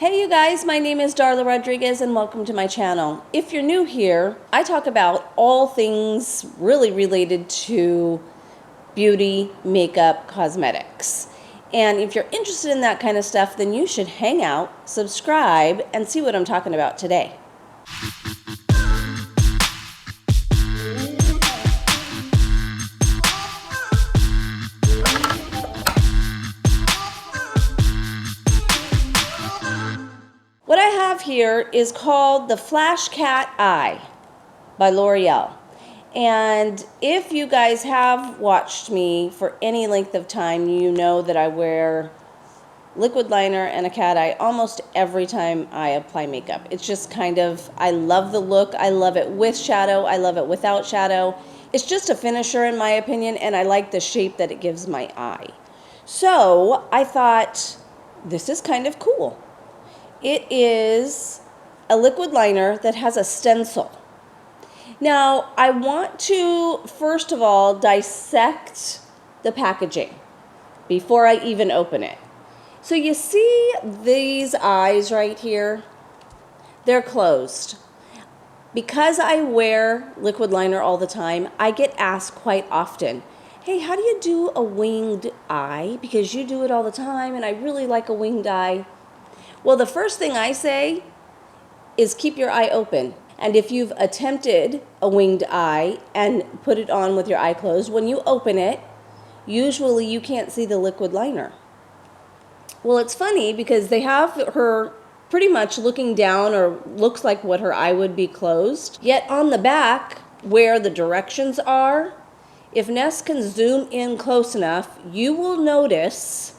Hey you guys, my name is Darla Rodriguez and welcome to my channel. If you're new here, I talk about all things really related to beauty, makeup, cosmetics. And if you're interested in that kind of stuff, then you should hang out, subscribe, and see what I'm talking about today. What I have here is called the Flash Cat Eye by Loreal. And if you guys have watched me for any length of time, you know that I wear liquid liner and a cat eye almost every time I apply makeup. It's just kind of, I love the look. I love it with shadow. I love it without shadow. It's just a finisher in my opinion, and I like the shape that it gives my eye. So I thought, this is kind of cool. It is a liquid liner that has a stencil. Now, I want to, first of all, dissect the packaging before I even open it. So you see these eyes right here? They're closed. Because I wear liquid liner all the time, I get asked quite often, hey, how do you do a winged eye? Because you do it all the time, and I really like a winged eye. Well, the first thing I say is keep your eye open. And if you've attempted a winged eye and put it on with your eye closed, when you open it, usually you can't see the liquid liner. Well, it's funny because they have her pretty much looking down, or looks like what her eye would be closed. Yet on the back, where the directions are, if Ness can zoom in close enough, you will notice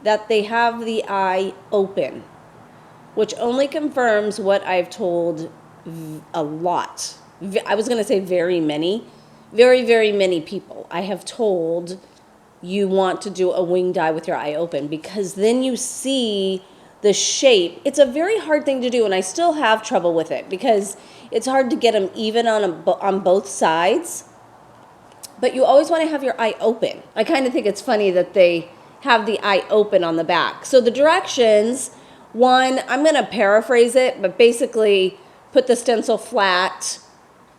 that they have the eye open, which only confirms what I've told a lot. I was going to say very many people. I have told you want to do a winged eye with your eye open, because then you see the shape. It's a very hard thing to do, and I still have trouble with it because it's hard to get them even on both sides. But you always want to have your eye open. I kind of think it's funny that they have the eye open on the back. So the directions, one, I'm going to paraphrase it, but basically put the stencil flat.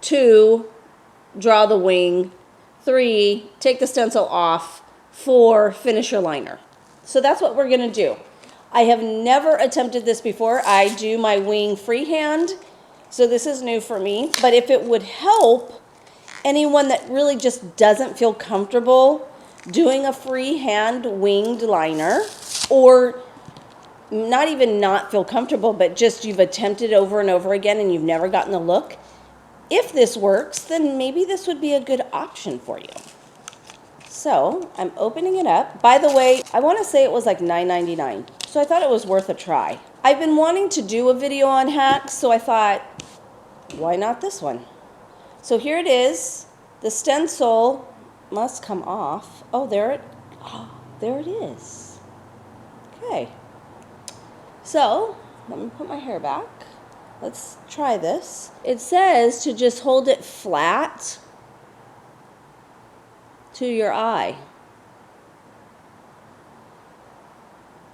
2, draw the wing. 3, take the stencil off. 4, finish your liner. So that's what we're going to do. I have never attempted this before. I do my wing freehand, so this is new for me. But if it would help anyone that really just doesn't feel comfortable doing a freehand winged liner, or not even not feel comfortable, but just you've attempted over and over again and you've never gotten the look, if this works, then maybe this would be a good option for you. So I'm opening it up. By the way, I want to say it was like $9.99, so I thought it was worth a try. I've been wanting to do a video on hacks, so I thought, why not this one? So here it is. The stencil must come off. Oh, there it is. Okay. So, let me put my hair back. Let's try this. It says to just hold it flat to your eye.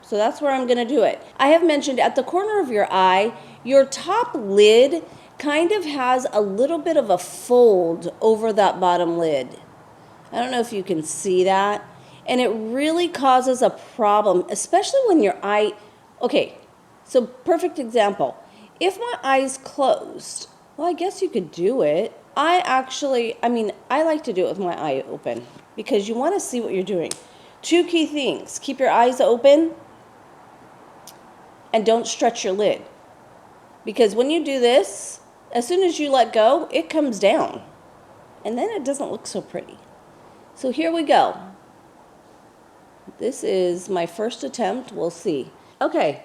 So that's where I'm going to do it. I have mentioned at the corner of your eye, your top lid kind of has a little bit of a fold over that bottom lid. I don't know if you can see that. And it really causes a problem, especially when your eye, okay, so perfect example. If my eye's closed, well, I guess you could do it. I like to do it with my eye open because you want to see what you're doing. 2 key things. Keep your eyes open and don't stretch your lid. Because when you do this, as soon as you let go, it comes down. And then it doesn't look so pretty. So here we go. This is my first attempt. We'll see. Okay.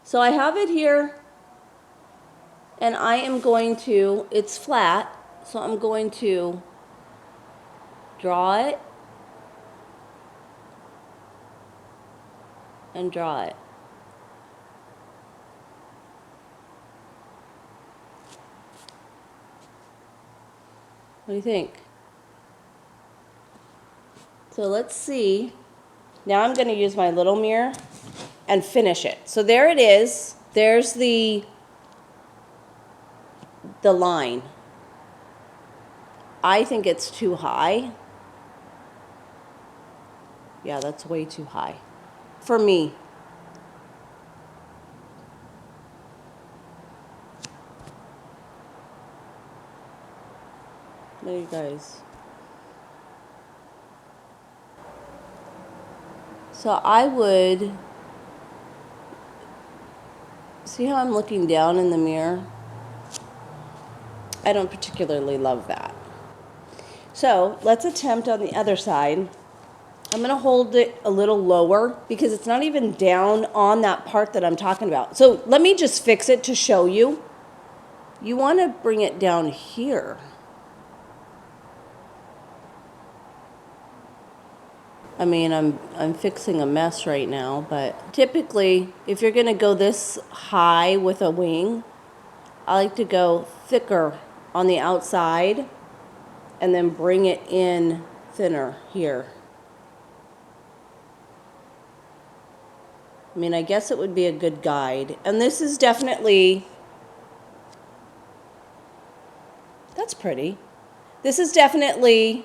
So I have it here. And I am going to, it's flat, so I'm going to draw it and draw it. What do you think? So let's see. Now I'm going to use my little mirror and finish it. So there it is. There's the line. I think it's too high. Yeah, that's way too high for me. There you guys. So I would, see how I'm looking down in the mirror? I don't particularly love that. So let's attempt on the other side. I'm going to hold it a little lower because it's not even down on that part that I'm talking about. So let me just fix it to show you. You want to bring it down here. I mean, I'm fixing a mess right now, but typically, if you're going to go this high with a wing, I like to go thicker on the outside and then bring it in thinner here. I mean, I guess it would be a good guide. And this is definitely, that's pretty. This is definitely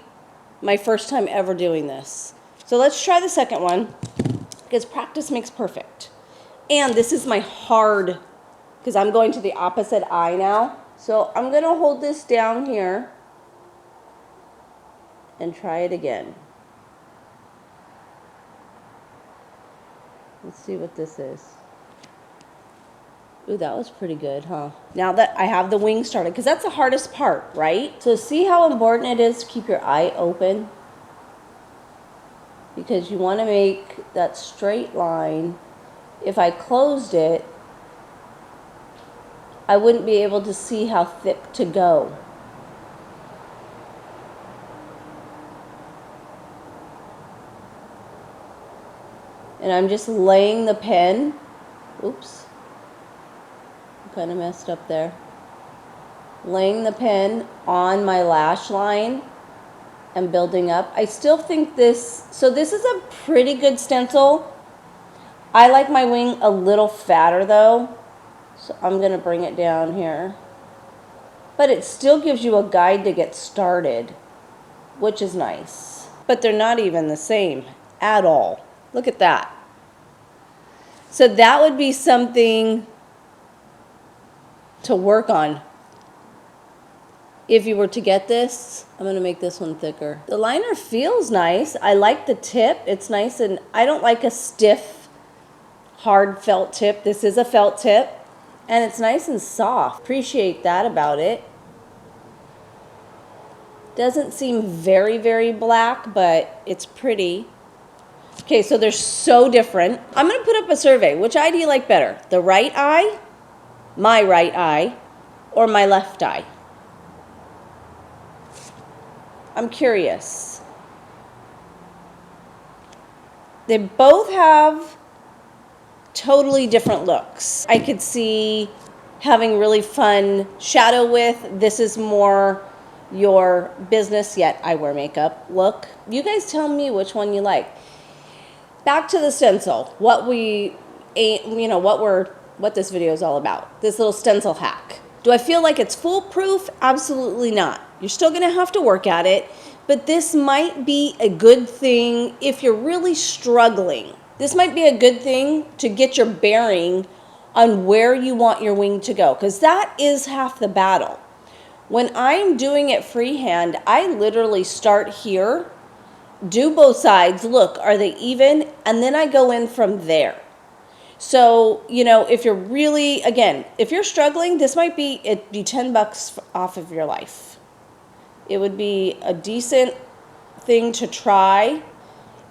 my first time ever doing this. So let's try the second one, because practice makes perfect. And this is my hard, because I'm going to the opposite eye now. So I'm going to hold this down here and try it again. Let's see what this is. Ooh, that was pretty good, huh? Now that I have the wing started, because that's the hardest part, right? So see how important it is to keep your eye open? Because you want to make that straight line. If I closed it, I wouldn't be able to see how thick to go. And I'm just laying the pen. Oops. Kind of messed up there. Laying the pen on my lash line and building up. I still think this, so this is a pretty good stencil. I like my wing a little fatter though, so I'm going to bring it down here. But it still gives you a guide to get started, which is nice. But they're not even the same at all. Look at that. So that would be something to work on. If you were to get this, I'm going to make this one thicker. The liner feels nice. I like the tip. It's nice, and I don't like a stiff, hard felt tip. This is a felt tip, and it's nice and soft. Appreciate that about it. Doesn't seem very, very black, but it's pretty. Okay, so they're so different. I'm going to put up a survey. Which eye do you like better? The right eye, my right eye, or my left eye? I'm curious. They both have totally different looks. I could see having really fun shadow with. This is more your business, yet I wear makeup look. You guys tell me which one you like. Back to the stencil. What this video is all about. This little stencil hack. Do I feel like it's foolproof? Absolutely not. You're still going to have to work at it, but this might be a good thing if you're really struggling. This might be a good thing to get your bearing on where you want your wing to go, because that is half the battle. When I'm doing it freehand, I literally start here, do both sides, look, are they even? And then I go in from there. So, if you're really, again, if you're struggling, this might be, it'd be $10 off of your life. It would be a decent thing to try,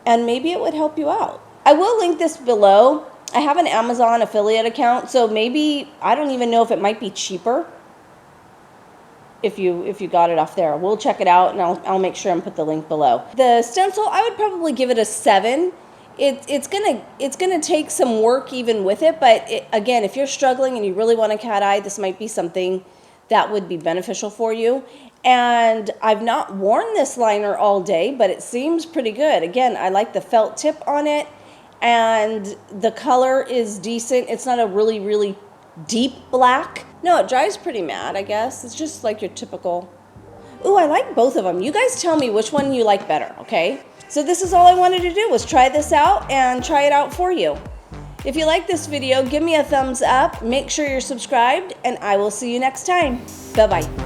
and maybe it would help you out. I will link this below. I have an Amazon affiliate account, so maybe, I don't even know if it might be cheaper if you got it off there. We'll check it out, and I'll make sure and put the link below. The stencil, I would probably give it a 7. It's gonna take some work even with it, but again, if you're struggling and you really want a cat eye, this might be something that would be beneficial for you. And I've not worn this liner all day, but it seems pretty good. Again, I like the felt tip on it, and the color is decent. It's not a really, really deep black. No, it dries pretty matte, I guess. It's just like your typical. Ooh, I like both of them. You guys tell me which one you like better, okay? So this is all I wanted to do, was try this out and try it out for you. If you like this video, give me a thumbs up, make sure you're subscribed, and I will see you next time. Bye-bye.